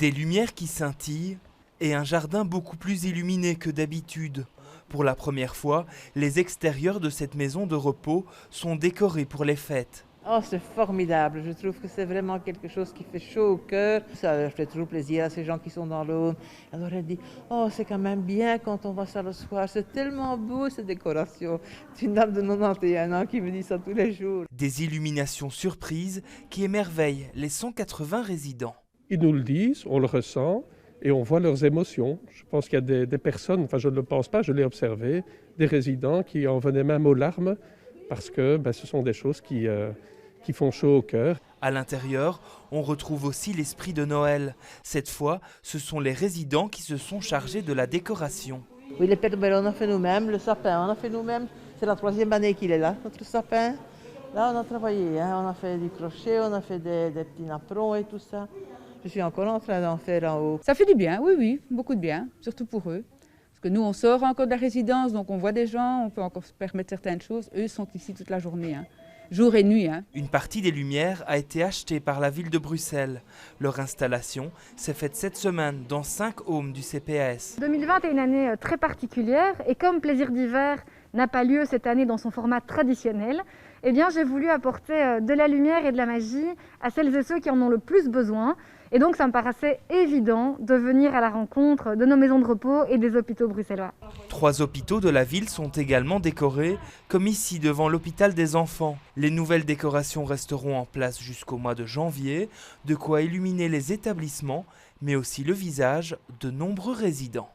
Des lumières qui scintillent et un jardin beaucoup plus illuminé que d'habitude. Pour la première fois, les extérieurs de cette maison de repos sont décorés pour les fêtes. Oh, c'est formidable. Je trouve que c'est vraiment quelque chose qui fait chaud au cœur. Ça fait toujours plaisir à ces gens qui sont dans l'eau. Alors elle dit, oh, c'est quand même bien quand on voit ça le soir. C'est tellement beau, ces décorations. C'est une dame de 91 ans qui me dit ça tous les jours. Des illuminations surprises qui émerveillent les 180 résidents. Ils nous le disent, on le ressent et on voit leurs émotions. Je pense qu'il y a des personnes, enfin je ne le pense pas, je l'ai observé, des résidents qui en venaient même aux larmes parce que ce sont des choses qui font chaud au cœur. À l'intérieur, on retrouve aussi l'esprit de Noël. Cette fois, ce sont les résidents qui se sont chargés de la décoration. Oui, les Pères Noël, on a fait nous-mêmes. Le sapin, on a fait nous-mêmes. C'est la 3e année qu'il est là, notre sapin. Là, on a travaillé, on a fait du crochet, on a fait des petits napperons et tout ça. Je suis encore en train d'en faire en haut. Ça fait du bien, oui, beaucoup de bien, surtout pour eux. Parce que nous, on sort encore de la résidence, donc on voit des gens, on peut encore se permettre certaines choses. Eux sont ici toute la journée, jour et nuit. Une partie des lumières a été achetée par la ville de Bruxelles. Leur installation s'est faite cette semaine dans 5 homes du CPAS. 2020 est une année très particulière et comme Plaisir d'hiver n'a pas lieu cette année dans son format traditionnel, eh bien j'ai voulu apporter de la lumière et de la magie à celles et ceux qui en ont le plus besoin. Et donc ça me paraissait évident de venir à la rencontre de nos maisons de repos et des hôpitaux bruxellois. 3 hôpitaux de la ville sont également décorés, comme ici devant l'hôpital des enfants. Les nouvelles décorations resteront en place jusqu'au mois de janvier, de quoi illuminer les établissements, mais aussi le visage de nombreux résidents.